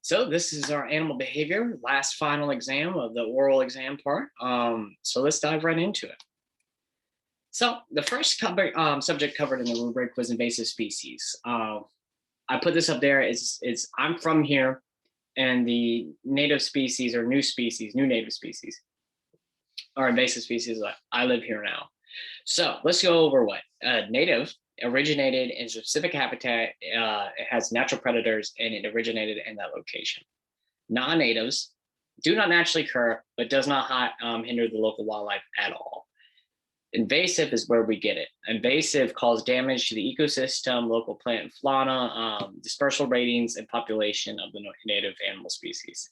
So this is our animal behavior, last final exam of the oral exam part. So let's dive right into it. So the first subject covered in the rubric was invasive species. I put this up there. It's I'm from here, and the native species or new native species are invasive species. I live here now. So let's go over what native originated in specific habitat. It has natural predators, and it originated in that location. Non-natives do not naturally occur, but does not hinder the local wildlife at all. Invasive is where we get it. Invasive causes damage to the ecosystem, local plant and fauna, dispersal ratings, and population of the native animal species.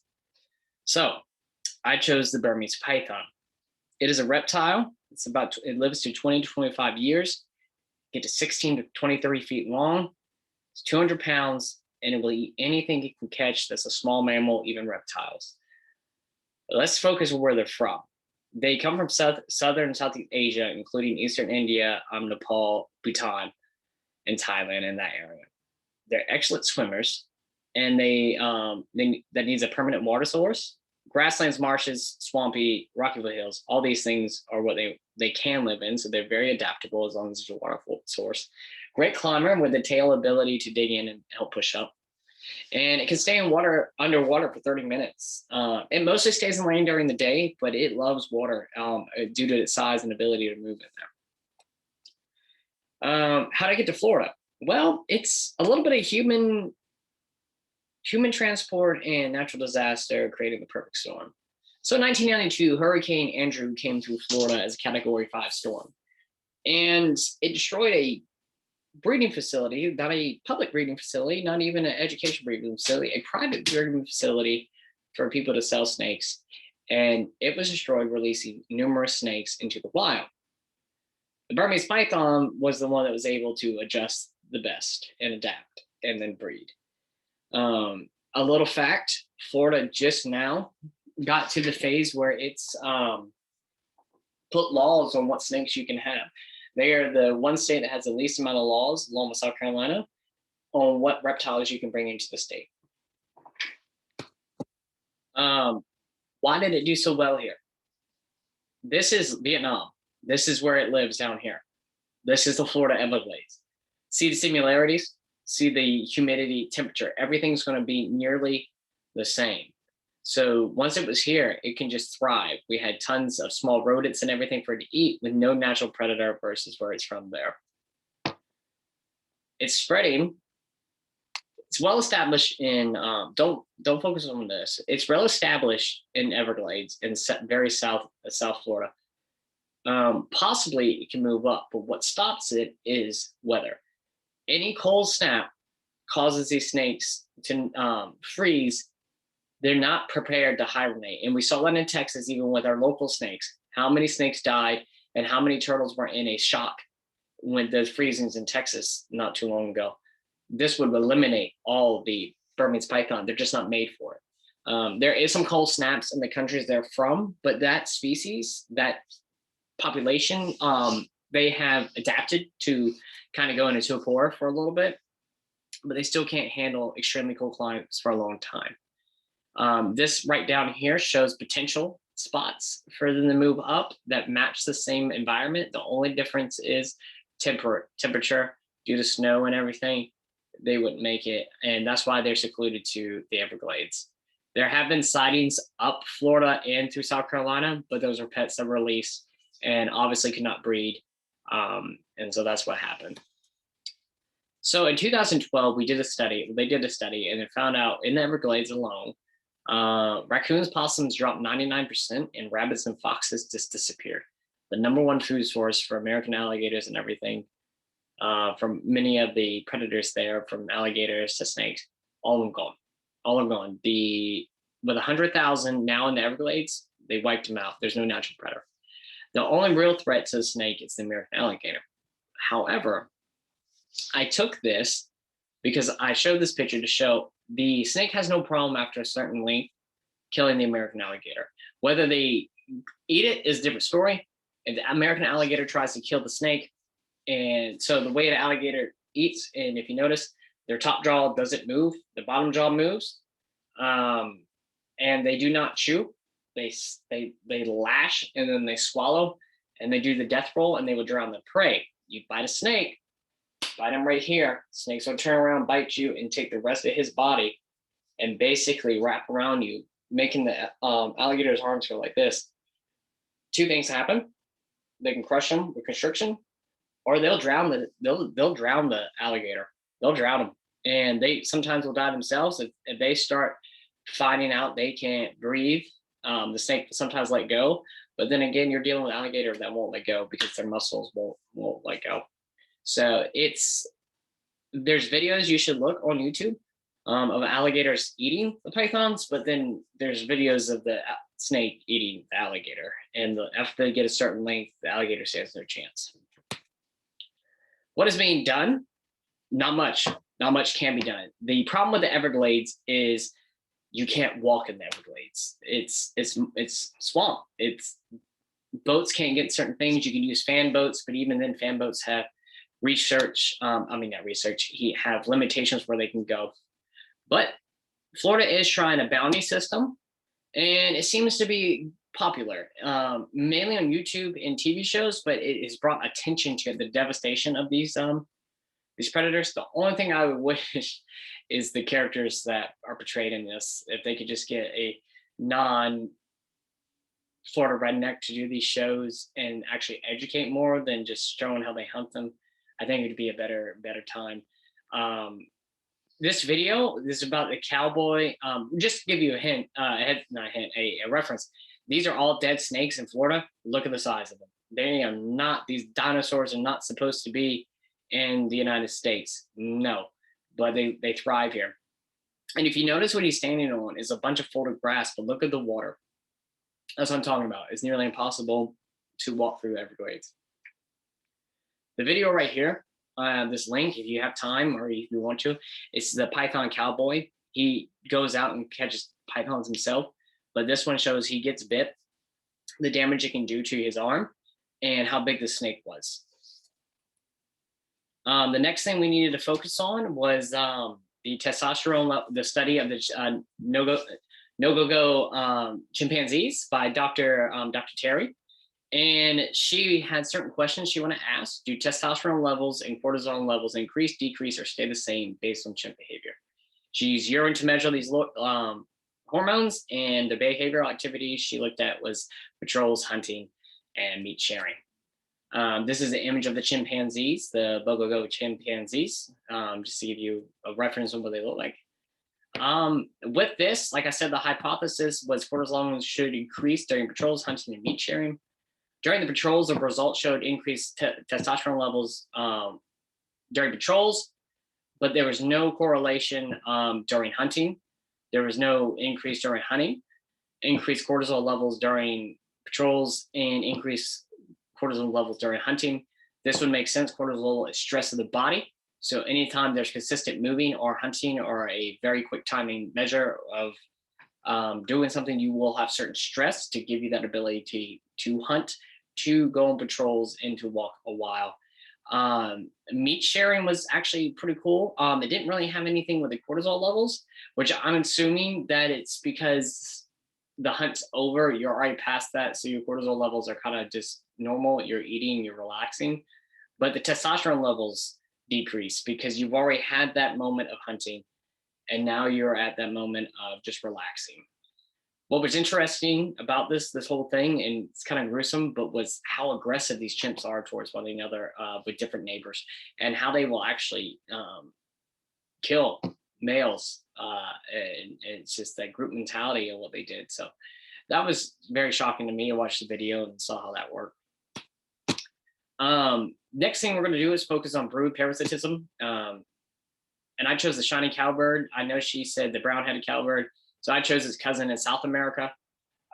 So I chose the Burmese python. It is a reptile. It lives to 20 to 25 years, get to 16 to 23 feet long. It's 200 pounds, and it will eat anything it can catch that's a small mammal, even reptiles. But let's focus on where they're from. They come from southern and Southeast Asia, including Eastern India, Nepal, Bhutan, and Thailand in that area. They're excellent swimmers, and that needs a permanent water source. Grasslands, marshes, swampy, rocky hills, all these things are what they can live in, so they're very adaptable as long as there's a water source. Great climber with the tail ability to dig in and help push up. And it can stay underwater for 30 minutes. It mostly stays in land during the day, but it loves water due to its size and ability to move in there. How to get to Florida? Well, it's a little bit of human transport and natural disaster creating the perfect storm. So in 1992, Hurricane Andrew came through Florida as a Category 5 storm. And it destroyed a breeding facility, not a public breeding facility, not even an education breeding facility, a private breeding facility for people to sell snakes. And it was destroyed, releasing numerous snakes into the wild. The Burmese python was the one that was able to adjust the best and adapt and then breed. A little fact, Florida just now got to the phase where it's put laws on what snakes you can have. They are the one state that has the least amount of laws, along with South Carolina, on what reptiles you can bring into the state. Why did it do so well here? This is Vietnam. This is where it lives down here. This is the Florida Everglades. See the similarities? See the humidity, temperature. Everything's going to be nearly the same. So once it was here, it can just thrive. We had tons of small rodents and everything for it to eat with no natural predator versus where it's from there. It's spreading. It's well established in, don't focus on this. It's well established in Everglades in very south Florida. Possibly it can move up, but what stops it is weather. Any cold snap causes these snakes to freeze. They're not prepared to hibernate. And we saw that in Texas, even with our local snakes, how many snakes died and how many turtles were in a shock when the freezings in Texas not too long ago. This would eliminate all the Burmese python. They're just not made for it. There is some cold snaps in the countries they're from, but that species, that population, they have adapted to kind of go into torpor for a little bit, but they still can't handle extremely cold climates for a long time. This right down here shows potential spots for them to move up that match the same environment. The only difference is temperature due to snow and everything. They wouldn't make it, and that's why they're secluded to the Everglades. There have been sightings up Florida and through South Carolina, but those are pets that were released and obviously could not breed, and so that's what happened. So in 2012, they did a study, and it found out in the Everglades alone, raccoons, possums dropped 99%, and rabbits and foxes just disappeared. The number one food source for American alligators and everything, from many of the predators there, from alligators to snakes, all of them gone. All are gone. With 100,000 now in the Everglades, they wiped them out. There's no natural predator. The only real threat to the snake is the American alligator. However, I took this because I showed this picture to show the snake has no problem after a certain length killing the American alligator. Whether they eat it is a different story. If the American alligator tries to kill the snake, and so the way the alligator eats, and if you notice, their top jaw doesn't move, the bottom jaw moves. And they do not chew. They lash and then they swallow, and they do the death roll, and they will drown the prey. You bite a snake, bite him right here. Snakes will turn around, bite you, and take the rest of his body and basically wrap around you, making the alligator's arms go like this. Two things happen: they can crush him with constriction, or they'll drown the alligator. They'll drown him, and they sometimes will die themselves if they start finding out they can't breathe. The snake will sometimes let go, but then again, you're dealing with an alligator that won't let go because their muscles won't let go. So there's videos you should look on YouTube of alligators eating the pythons, but then there's videos of the snake eating the alligator, and after they get a certain length, the alligator stands no chance. What is being done? Not much. Not much can be done. The problem with the Everglades is you can't walk in the Everglades. It's swamp. Boats can't get certain things. You can use fan boats, but even then, fan boats have have limitations where they can go. But Florida is trying a bounty system, and it seems to be popular, mainly on YouTube and TV shows. But it has brought attention to the devastation of these predators. The only thing I would wish is the characters that are portrayed in this, if they could just get a non Florida redneck to do these shows and actually educate more than just showing how they hunt them, I think it would be a better time. This video is about the cowboy. Just to give you a hint, a reference. These are all dead snakes in Florida. Look at the size of them. They are not, these dinosaurs are not supposed to be in the United States. No, but they thrive here. And if you notice what he's standing on is a bunch of folded grass, but look at the water. That's what I'm talking about. It's nearly impossible to walk through the Everglades. The video right here, this link, if you have time or if you want to, it's the Python Cowboy. He goes out and catches pythons himself, but this one shows he gets bit, the damage it can do to his arm, and how big the snake was. The next thing we needed to focus on was the testosterone, the study of the no-go-go chimpanzees by Dr. Terry. And she had certain questions she wanted to ask. Do testosterone levels and cortisol levels increase, decrease, or stay the same based on chimp behavior? She used urine to measure these hormones, and the behavioral activities she looked at was patrols, hunting, and meat sharing. This is an image of the chimpanzees, the Bogogo chimpanzees, just to give you a reference on what they look like. With this, like I said, the hypothesis was cortisol levels should increase during patrols, hunting, and meat sharing. During the patrols, the results showed increased testosterone levels during patrols, but there was no correlation during hunting. There was no increase during hunting. Increased cortisol levels during patrols and increased cortisol levels during hunting. This would make sense. Cortisol is stress of the body. So anytime there's consistent moving or hunting or a very quick timing measure of doing something, you will have certain stress to give you that ability to hunt, to go on patrols, and to walk a while. Meat sharing was actually pretty cool. It didn't really have anything with the cortisol levels, which I'm assuming that it's because the hunt's over, you're already past that, so your cortisol levels are kind of just normal. You're eating, you're relaxing, but the testosterone levels decrease because you've already had that moment of hunting, and now you're at that moment of just relaxing. What was interesting about this whole thing, and it's kind of gruesome, but was how aggressive these chimps are towards one another with different neighbors, and how they will actually kill males. And it's just that group mentality of what they did. So that was very shocking to me. I watched the video and saw how that worked. Next thing we're going to do is focus on brood parasitism. And I chose the shiny cowbird. I know she said the brown-headed cowbird, so I chose his cousin in South America.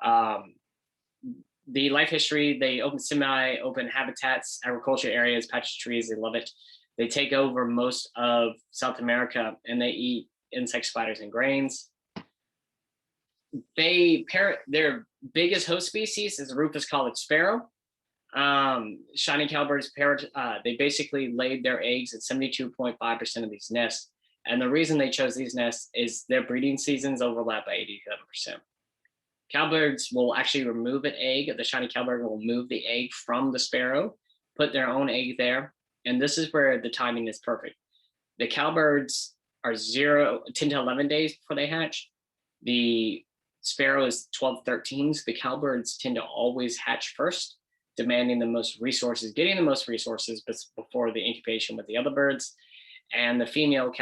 The life history, they open semi-open habitats, agriculture areas, patches of trees, they love it. They take over most of South America, and they eat insect, spiders, and grains. Their biggest host species is the rufous collared sparrow. Shiny cowbirds, they basically laid their eggs in 72.5% of these nests. And the reason they chose these nests is their breeding seasons overlap by 87%. Cowbirds will actually remove an egg. The shiny cowbird will move the egg from the sparrow, put their own egg there. And this is where the timing is perfect. The cowbirds are 10 to 11 days before they hatch. The sparrow is 12, 13. So the cowbirds tend to always hatch first, demanding the most resources, getting the most resources before the incubation with the other birds. And the female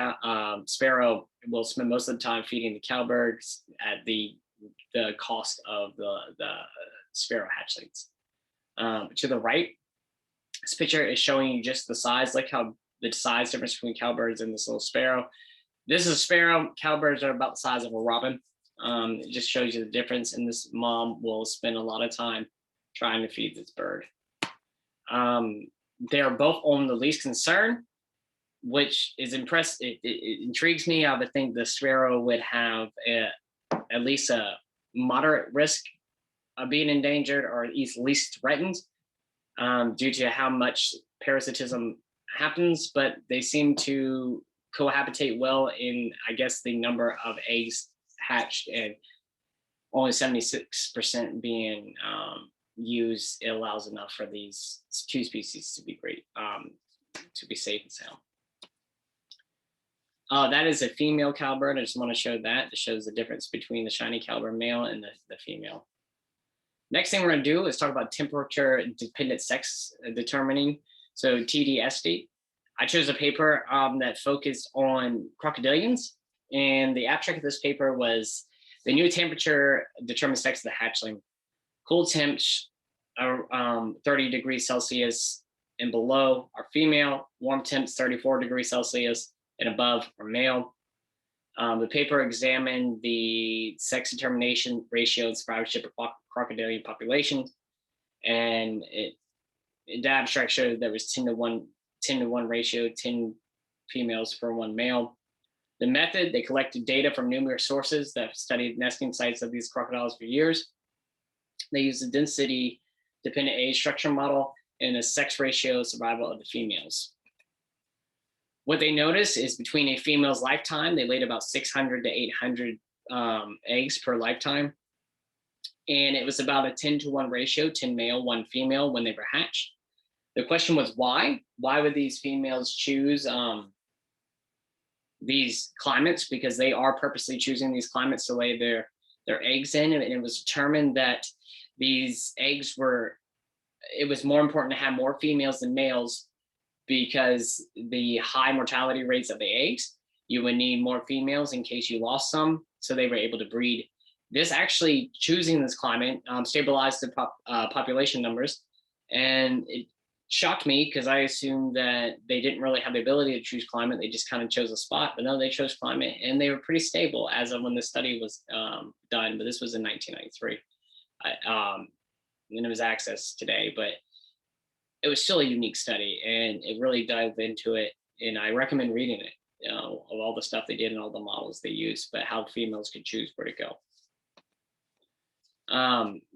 sparrow will spend most of the time feeding the cowbirds at the cost of the sparrow hatchlings. To the right, this picture is showing you just the size, like how the size difference between cowbirds and this little sparrow. This is a sparrow. Cowbirds are about the size of a robin. It just shows you the difference. And this mom will spend a lot of time trying to feed this bird. They are both on the least concern, which is impressive. It intrigues me. I would think the sparrow would have at least a moderate risk of being endangered, or at least threatened, due to how much parasitism happens, but they seem to cohabitate well in, I guess, the number of eggs hatched, and only 76% being used. It allows enough for these two species to be great, to be safe and sound. That is a female cowbird. I just want to show that. It shows the difference between the shiny cowbird male and the female. Next thing we're going to do is talk about temperature dependent sex determining. So TDSD. I chose a paper that focused on crocodilians, and the abstract of this paper was the new temperature determines sex of the hatchling. Cool temps are 30 degrees Celsius and below are female. Warm temps 34 degrees Celsius and above are male. The paper examined the sex determination ratio and survivorship of crocodilian populations, and the abstract showed there was 10 to 1 ratio, 10 females for 1 male. The method, they collected data from numerous sources that studied nesting sites of these crocodiles for years. They used a density dependent age structure model and a sex ratio survival of the females. What they noticed is between a female's lifetime, they laid about 600 to 800 eggs per lifetime. And it was about a 10 to 1 ratio, 10 male, 1 female when they were hatched. The question was why? Why would these females choose these climates? Because they are purposely choosing these climates to lay their eggs in. And it was determined that these eggs it was more important to have more females than males, because the high mortality rates of the eggs, you would need more females in case you lost some. So they were able to breed. This actually, choosing this climate, stabilized the population numbers. And it shocked me because I assumed that they didn't really have the ability to choose climate. They just kind of chose a spot, but no, they chose climate, and they were pretty stable as of when the study was done. But this was in 1993. And it was accessed today, but it was still a unique study, and it really dived into it. And I recommend reading it, of all the stuff they did and all the models they used, but how females could choose where to go.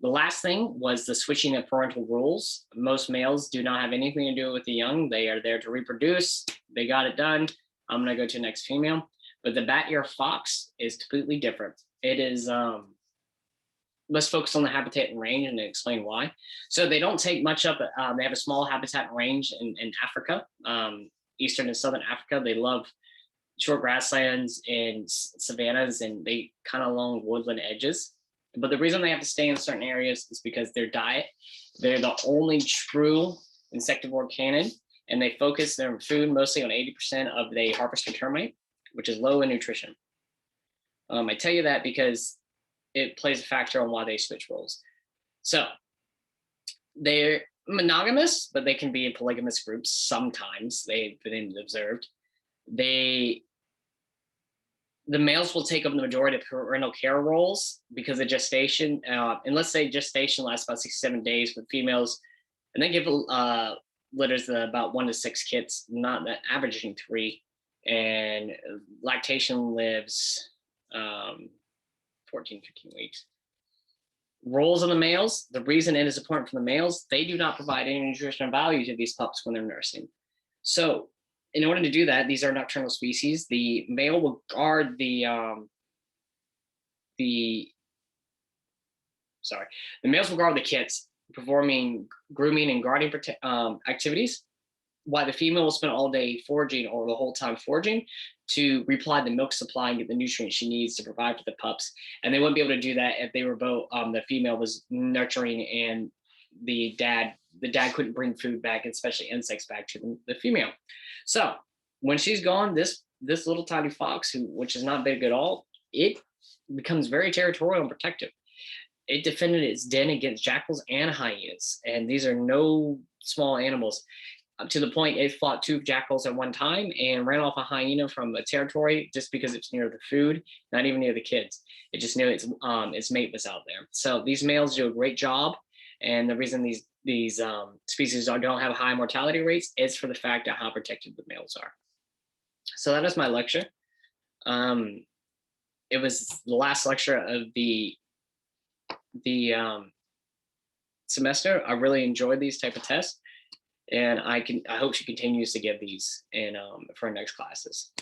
The last thing was the switching of parental rules. Most males do not have anything to do with the young. They are there to reproduce. They got it done. I'm going to go to the next female. But the bat-eared fox is completely different. It is, let's focus on the habitat and range and explain why. So they don't take much up. They have a small habitat and range in Africa, eastern and southern Africa. They love short grasslands and savannas, and they kind of along woodland edges. But the reason they have to stay in certain areas is because their diet, they're the only true insectivore canid, and they focus their food mostly on 80% of the harvester termite, which is low in nutrition. I tell you that because it plays a factor on why they switch roles. So they're monogamous, but they can be in polygamous groups sometimes. They've been observed. The males will take up the majority of parental care roles because of gestation. And let's say gestation lasts about 6 to 7 days with females, and they give litters about 1 to 6 kits, not averaging 3. And lactation lives 14, 15 weeks. Roles of the males, the reason it is important for the males, they do not provide any nutritional value to these pups when they're nursing. So in order to do that, these are nocturnal species. The male will guard the sorry, the males will guard the kits, performing grooming and guarding activities, while the female will spend all day foraging or the whole time foraging to replenish the milk supply and get the nutrients she needs to provide for the pups. And they wouldn't be able to do that if they were both the female was nurturing and the dad couldn't bring food back, especially insects back to the female. So when she's gone, this little tiny fox, which is not big at all, it becomes very territorial and protective. It defended its den against jackals and hyenas, and these are no small animals. To the point it fought two jackals at one time and ran off a hyena from a territory just because it's near the food, not even near the kids. It just knew its mate was out there. So these males do a great job, and the reason these species don't have high mortality rates is for the fact of how protected the males are. So that is my lecture. It was the last lecture of the semester. I really enjoyed these type of tests, and I hope she continues to give these in for her next classes.